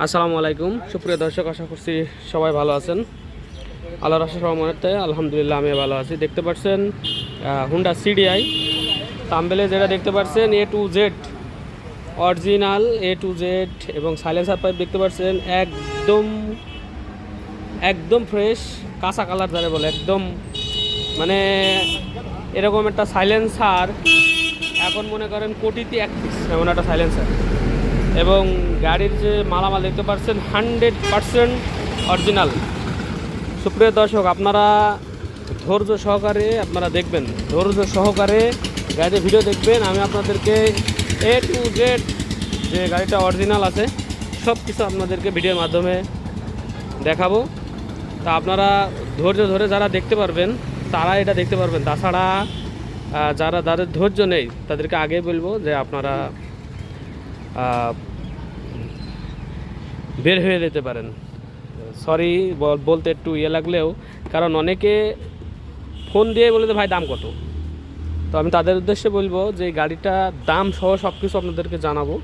আসসালামু আলাইকুম সুপ্রিয় দর্শক, আশা করছি সবাই ভালো আছেন। আল্লাহর আশীর্বাদে রহমতে আলহামদুলিল্লাহ আমি ভালো আছি। দেখতে পাচ্ছেন হুন্ডা সিডিআই তাম্বেলে যেটা দেখতে পাচ্ছেন A to Z original A to Z এবং সাইলেন্সার পাইপ দেখতে পাচ্ছেন একদম একদম ফ্রেশ কাঁচা কালার যারা বলে একদম মানে এরকম একটা সাইলেন্সার এখন মনে করেন কোটিতে এক পিস এমন একটা সাইলেন্সার। এবং গাড়ির যে মালামাল দেখতে পাচ্ছেন 100% অরিজিনাল। সুপ্রিয় দর্শক, আপনারা ধৈর্য সহকারে আপনারা দেখবেন, ধৈর্য সহকারে গাড়ির ভিডিও দেখবেন। আমি আপনাদেরকে এ টু জেড যে গাড়িটা অরিজিনাল আছে সব কিছু আপনাদেরকে ভিডিওর মাধ্যমে দেখাবো। তা আপনারা ধৈর্য ধরে যারা দেখতে পারবেন তারা এটা দেখতে পারবেন। তাছাড়া যাদের ধৈর্য নেই তাদেরকে আগে বলবো যে আপনারা বের হয়ে যেতে পারেন। সরি বলতে একটু লাগলেও, কারণ অনেকে ফোন দিয়ে বলে যে ভাই দাম কত। তো আমি তাদের উদ্দেশ্যে বলবো যে গাড়িটা দাম সহ সব কিছু আপনাদেরকে জানাবো।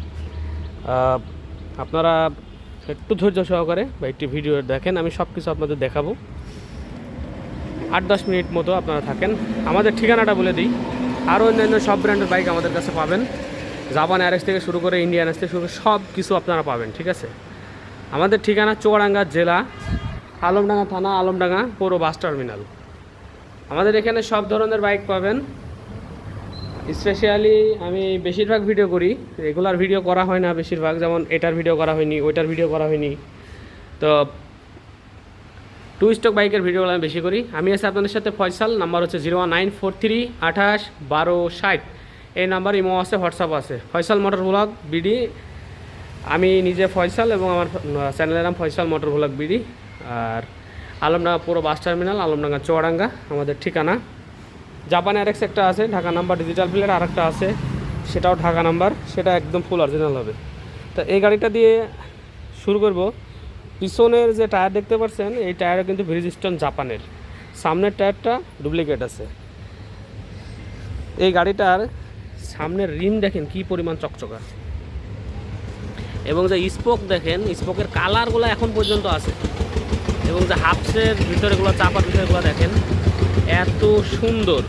আপনারা একটু ধৈর্য সহকারে বা একটি ভিডিও দেখেন, আমি সব কিছু আপনাদের দেখাবো। 8-10 মিনিট মতো আপনারা থাকেন। আমাদের ঠিকানাটা বলে দিই, আরও অন্যান্য সব ব্র্যান্ডের বাইক আমাদের কাছে পাবেন। জাপান এয়ারএক্স থেকে শুরু করে ইন্ডিয়ান এক্স থেকে শুরু করে সব কিছু আপনারা পাবেন, ঠিক আছে। আমাদের ঠিকানা চুয়াডাঙ্গা জেলা, আলমডাঙ্গা থানা, আলমডাঙ্গা পৌর বাস টার্মিনাল। আমাদের এখানে সব ধরনের বাইক পাবেন। স্পেশালি আমি বেশিরভাগ ভিডিও করি, রেগুলার ভিডিও করা হয় না বেশিরভাগ, যেমন এটার ভিডিও করা হয়নি, ওইটার ভিডিও করা হয়নি। তো টু স্টক বাইকের ভিডিওগুলো আমি বেশি করি। আমি আছি আপনাদের সাথে ফয়সাল, নাম্বার হচ্ছে 01943 28 12 60। এই নাম্বার ইমো আছে, হোয়াটসঅ্যাপ আছে। ফয়সাল মোটর ব্লগ বিডি, আমি নিজে ফয়সাল এবং আমার চ্যানেলের নাম ফয়সাল মোটর ব্লগ বিডি। আর আলমডাঙ্গা পুরো বাস টার্মিনাল, আলমডাঙ্গা চুয়াডাঙ্গা আমাদের ঠিকানা। জাপান এয়ারএক্স একটা আছে ঢাকা নাম্বার, ডিজিটাল প্লেট আর একটা আছে সেটাও ঢাকা নাম্বার, সেটা একদম ফুল অরিজিনাল হবে। তো এই গাড়িটা দিয়ে শুরু করব। পিছনের যে টায়ার দেখতে পাচ্ছেন এই টায়ারও কিন্তু ব্রিজস্টোন জাপানের, সামনের টায়ারটা ডুপ্লিকেট আছে। এই গাড়িটার সামনের রিম দেখেন কি পরিমাণ চকচকা, এবং যে স্পোক দেখেন, স্পোকের কালারগুলো এখন পর্যন্ত আছে। এবং যে হাফসের ভিতরেগুলো, চাপার ভিতরেগুলো দেখেন এত সুন্দর,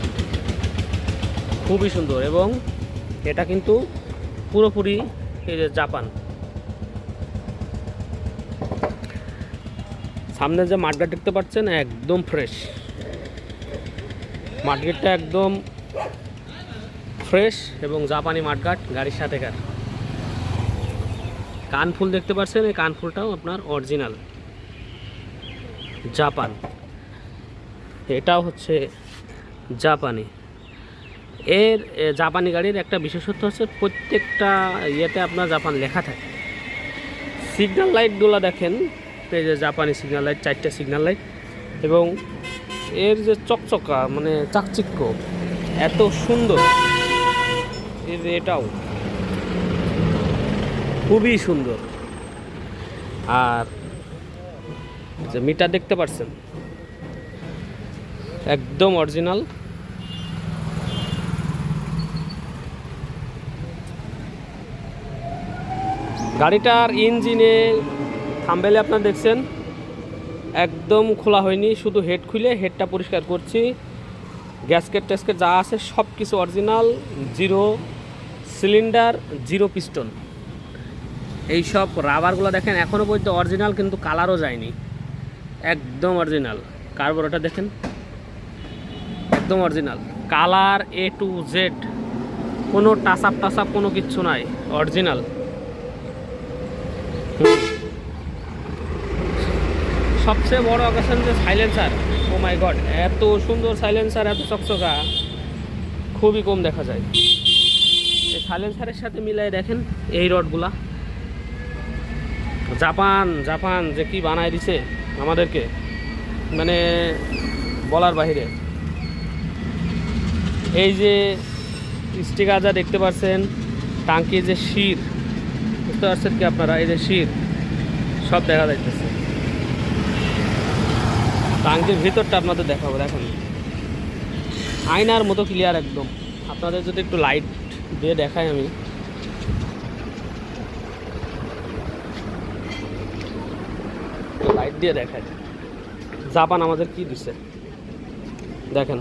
খুবই সুন্দর। এবং এটা কিন্তু পুরোপুরি এই যে জাপান। সামনে যে মাঠগাট দেখতে পাচ্ছেন একদম ফ্রেশ, মাঠগাটটা একদম ফ্রেশ এবং জাপানি মাঠগাট গাড়ির সাথেকার। কানফুল দেখতে পাচ্ছেন, এই কানফুলটাও আপনার অরিজিনাল জাপান, এটাও হচ্ছে জাপানি। এর জাপানি গাড়ির একটা বিশেষত্ব হচ্ছে প্রত্যেকটা ইয়েতে আপনার জাপান লেখা থাকে। সিগন্যাল লাইটগুলো দেখেন, এই যে জাপানি সিগন্যাল লাইট, 4টে সিগন্যাল লাইট, এবং এর যে চকচকা মানে চাকচিক্য এত সুন্দর, এটাও খুবই সুন্দর। আর যে মিটার দেখতে পাচ্ছেন একদম অরিজিনাল। গাড়িটার ইঞ্জিনে থাম্বেলে আপনারা দেখছেন একদম খোলা হয়নি, শুধু হেড খুলে হেডটা পরিষ্কার করছি। গ্যাসকেট ট্যাসকেট যা আছে সব কিছু অরিজিনাল, 0 সিলিন্ডার 0 পিস্টন। এই সব রাবারগুলো দেখেন এখনও পর্যন্ত অরিজিনাল, কিন্তু কালারও যায়নি, একদম অরিজিনাল। কার্বোরেটর দেখেন একদম original, colour A to Z, কোনো টাচ আপ কোনো কিচ্ছু নাই, অরিজিনাল। সবচেয়ে বড় অকেশন যে সাইলেন্সার, ও মাই গড, এত সুন্দর সাইলেন্সার, এত চকচকা খুবই কম দেখা যায়। এই সাইলেন্সারের সাথে মিলাই দেখেন এই রডগুলা, জাপান জাপান যে কি বানায় দিছে আমাদেরকে, মানে বলার বাহিরে। এই যে স্টিকার যা দেখতে পাচ্ছেন, টাঙ্কির যে শির বুঝতে পারছেন কি আপনারা, এই যে শির সব দেখা যাইতেছে। টাঙ্কির ভিতরটা আপনাদের দেখাবো, দেখেন আয়নার মতো ক্লিয়ার একদম। আপনাদের যদি একটু লাইট দিয়ে দেখাই আমি, দিয়ে দেখায় জাপান আমাদের কি দিছে দেখেন।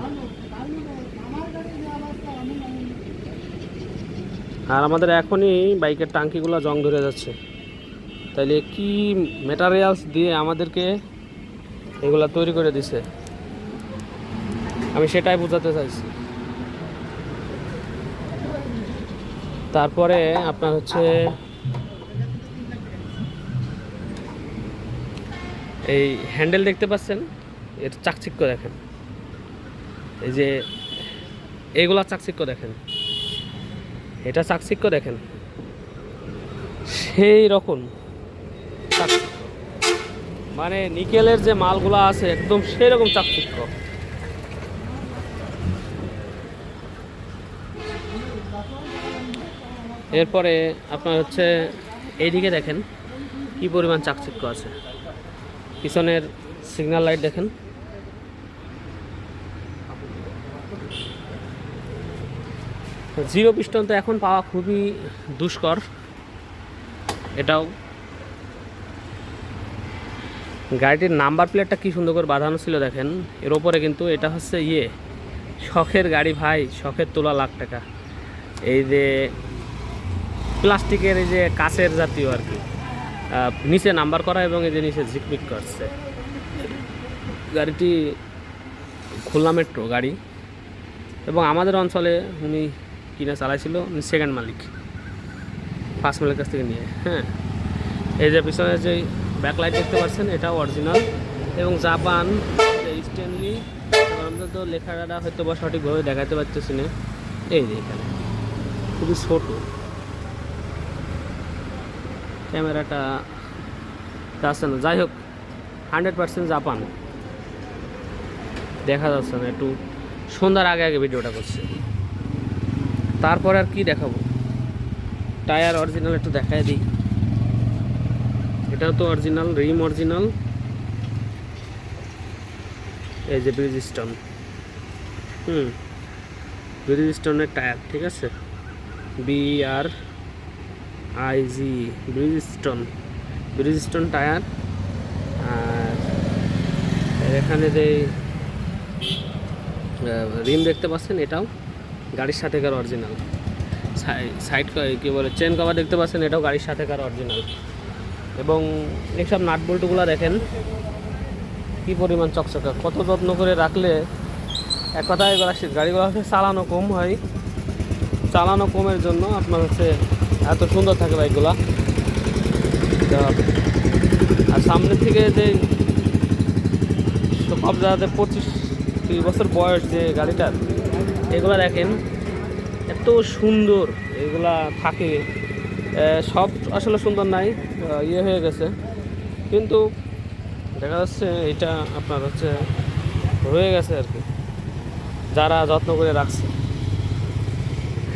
আর আমাদের এখনই বাইকের টাঙ্কিগুলো জং ধরে যাচ্ছে, তাইলে কি ম্যাটেরিয়ালস দিয়ে আমাদেরকে এগুলা তৈরি করে দিছে আমি সেটাই বোঝাতে চাইছি। তারপরে আপনার হচ্ছে এই হ্যান্ডেল দেখতে পাচ্ছেন, এর চাকচিক্য দেখেন, এই যে এইগুলা চাকচিক্য দেখেন, এটা চাকচিক্য দেখেন, সেই রকম মানে নিকেলের যে মালগুলা আছে একদম সেই রকম চাকচিক্য। এরপরে আপনার হচ্ছে এইদিকে দেখেন কি পরিমাণ চাকচিক্য আছে, পিছনের সিগন্যাল লাইট দেখেন, জিরো পিস্টন তো এখন পাওয়া খুবই দুষ্কর। এটাও গাড়িটির নাম্বার প্লেটটা কি সুন্দর করে বাঁধানো ছিল দেখেন, এর ওপরে কিন্তু এটা হচ্ছে শখের গাড়ি ভাই, শখের তোলা লাখ টাকা। এই যে প্লাস্টিকের এই যে কাচের জাতীয় আর কি, নিচে নাম্বার করা এবং এই যে নিচে ঝিকমিক করছে। গাড়িটি খুলনা মেট্রো গাড়ি এবং আমাদের অঞ্চলে উনি কিনে চালাইছিল, সেকেন্ড মালিক, ফার্স্ট মালিকের কাছ থেকে নিয়ে। হ্যাঁ, এই যে পিছনে যে ব্যাকলাইট দেখতে পাচ্ছেন এটাও অরিজিনাল এবং জাপান স্ট্যানলি। আমরা তো লেখাটা হয়তো বা সঠিকভাবে দেখাতে পারতেছি না, এই যে এখানে খুবই ছোট ক্যামেরাটা যাচ্ছে না, যাই হোক 100% জাপান দেখা যাচ্ছে না, একটু সন্ধ্যার আগে আগে ভিডিওটা করছে। তারপরে আর কি দেখাবো, টায়ার অরিজিনাল একটু দেখায় দিই, এটাও তো অরিজিনাল, রিম অরিজিনাল, এই যে ব্রিজস্টোন, ব্রিজস্টোনের টায়ার, ঠিক আছে, BRIG ব্রিজস্টোন টায়ার। আর এখানে যে রিম দেখতে পাচ্ছেন এটাও গাড়ির সাথেকার অরিজিনাল, সাইড কী বলে চেন কভার দেখতে পাচ্ছেন এটাও গাড়ির সাথেকার অরিজিনাল। এবং এইসব নাট বল্টুগুলো দেখেন কি পরিমাণ চকচকা, কত যত্ন করে রাখলে এক কথায় গাড়িগুলো হচ্ছে চালানো কম হয়, চালানো কমের জন্য আপনার হচ্ছে এত সুন্দর থাকে বাইকগুলা। আর সামনে থেকে যে সব জায়গাতে 25-30 বছর বয়স যে গাড়িটার, এগুলা দেখেন এত সুন্দর এগুলা থাকে, সব আসলে সুন্দর নাই, হয়ে গেছে, কিন্তু দেখা যাচ্ছে এটা আপনার হচ্ছে রয়ে গেছে আর কি, যারা যত্ন করে রাখছে।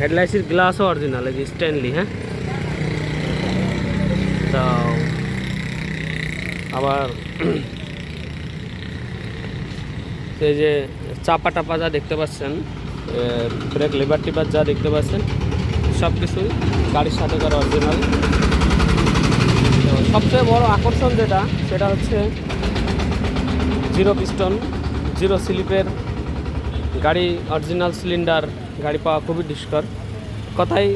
হেডলাইটের গ্লাসও অরিজিনাল, এই যে স্ট্যানলি। হ্যাঁ, তো আবার এই যে চাপা টাপা যা দেখতে পাচ্ছেন, ব্রেক লিভার টিভার যা দেখতে পাচ্ছেন সব কিছুই গাড়ির সাথে করা অরিজিনাল। সবচেয়ে বড় আকর্ষণ যেটা সেটা হচ্ছে জিরো পিস্টন, জিরো স্লিপের গাড়ি, অরিজিনাল সিলিন্ডার গাড়ি পাওয়া খুবই দুষ্কর। কথাই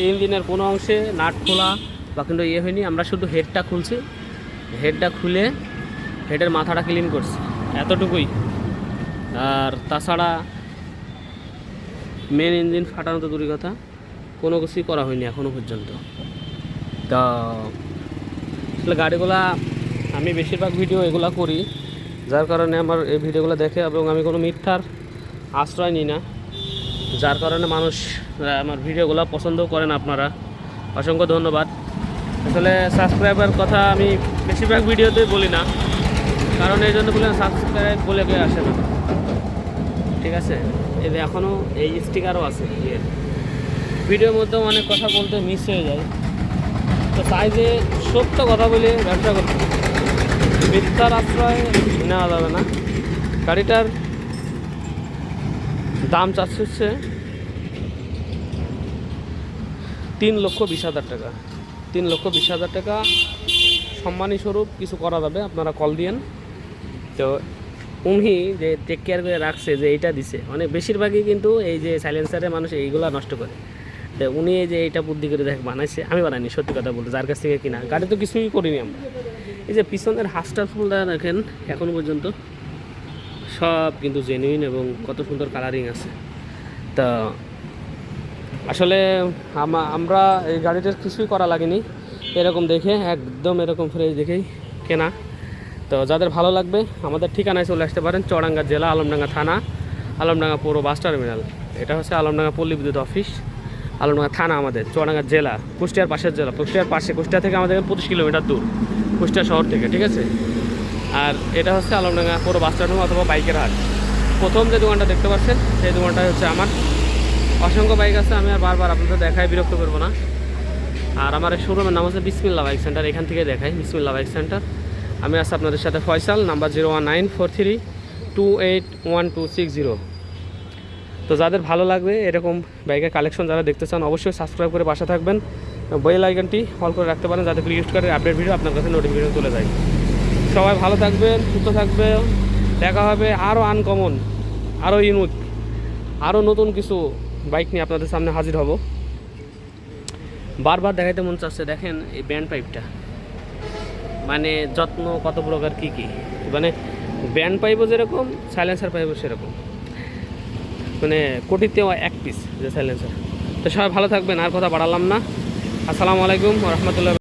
ইঞ্জিনের কোনো অংশে নাট খোলা বা কিন্তু হয়নি, আমরা শুধু হেডটা খুলছি, হেডটা খুলে হেডের মাথাটা ক্লিন করছি, এতটুকুই। আর তাছাড়া মেন ইঞ্জিন ফাটানো তো দূরের কথা, কোনো কিছুই করা হয়নি এখনও পর্যন্ত। তা আসলে গাড়িগুলা আমি বেশিরভাগ ভিডিও এগুলা করি, যার কারণে আমার এই ভিডিওগুলো দেখে এবং আমি কোনো মিথ্যার আশ্রয় নিই না, যার কারণে মানুষ আমার ভিডিওগুলো পছন্দও করেন আপনারা, অসংখ্য ধন্যবাদ। আসলে সাবস্ক্রাইবার কথা আমি বেশিরভাগ ভিডিওতেই বলি না, কারণ এই জন্য বলে সাবস্ক্রাইব বলে কেউ আসে না, ঠিক আছে। এই এখনও এই স্টিকারও আছে, ভিডিওর মধ্যেও অনেক কথা বলতে মিস হয়ে যায়, তো তাই যে সত্য কথা বলে ব্যবসা করতে, মিথ্যার আশ্রয় নেওয়া যাবে না। গাড়িটার দাম চাচ্ছে 3,20,000 টাকা, 3,20,000 টাকা সম্মানী স্বরূপ কিছু করা যাবে, আপনারা কল দিয়েন। তো উনি যে টেক কেয়ার করে রাখছে যে এইটা দিছে, অনেক বেশিরভাগই কিন্তু এই যে সাইলেন্সারে মানুষ এইগুলা নষ্ট করে। তো উনি এই যে এইটা বুদ্ধি করে দেখ বানাইছে, আমি বানাইনি সত্যি কথা বলতে, যার কাছ থেকে কিনা। গাড়ি তো কিছুই করিনি আমরা। এই যে পিছনের হাস্টার ফুলটা দেখেন এখনও পর্যন্ত সব কিন্তু জেনুইন এবং কত সুন্দর কালারিং আছে। তা আসলে আমরা এই গাড়িটার কিছুই করা লাগেনি, এরকম দেখে একদম এরকম ফ্রেশ দেখেই কেনা। তো যাদের ভালো লাগবে আমাদের ঠিকানায় চলে আসতে পারেন, চুয়াডাঙ্গা জেলা, আলমডাঙ্গা থানা, আলমডাঙ্গা পৌর বাস টার্মিনাল। এটা হচ্ছে আলমডাঙ্গা পল্লী বিদ্যুৎ অফিস, আলমডাঙ্গা থানা আমাদের, চুয়াডাঙ্গা জেলা, কুষ্টিয়ার পাশের জেলা, কুষ্টিয়ার পাশে, কুষ্টিয়া থেকে আমাদের 25 কিলোমিটার দূর, কুষ্টিয়া শহর থেকে, ঠিক আছে। আর এটা হচ্ছে আলমডাঙ্গা পৌর বাস টার্মিনাল অথবা বাইকের হাট। প্রথম যে দোকানটা দেখতে পাচ্ছেন সেই দোকানটা হচ্ছে আমার। অসংখ্য বাইক আছে, আমি আর বারবার আপনাদের দেখায় বিরক্ত করবো না। আর আমার এই শোরুমের নাম হচ্ছে বিসমিল্লাহ বাইক সেন্টার, এখান থেকে দেখাই বিসমিল্লাহ বাইক সেন্টার। আমি আছি আপনাদের সাথে ফয়সাল, নাম্বার 01943281260। তো যাদের ভালো লাগবে এরকম বাইকের কালেকশন যারা দেখতে চান অবশ্যই সাবস্ক্রাইব করে পাশে থাকবেন, বেল আইকনটি অল করে রাখতে পারেন যাতে ক্রিয়েট করে আপডেট ভিডিও আপনার কাছে নোটিফিকেশন চলে যায়। সবাই ভালো থাকবেন, সুস্থ থাকবেন, দেখা হবে আরও আনকমন, আরও ইউনিক, আরও নতুন কিছু বাইক নিয়ে আপনাদের সামনে হাজির হব। বারবার দেখাইতে মন চাচ্ছে, দেখেন এই ব্যান্ড পাইপটা, মানে যত্ন কত প্রকার কী কী, মানে ব্যান্ড পাইপও যেরকম সাইলেন্সার পাইপও সেরকম, মানে কোটিতেও এক পিস যে সাইলেন্সার। তো সবাই ভালো থাকবেন, আর কথা বাড়ালাম না। আসসালামু আলাইকুম ওয়া রাহমাতুল্লাহ।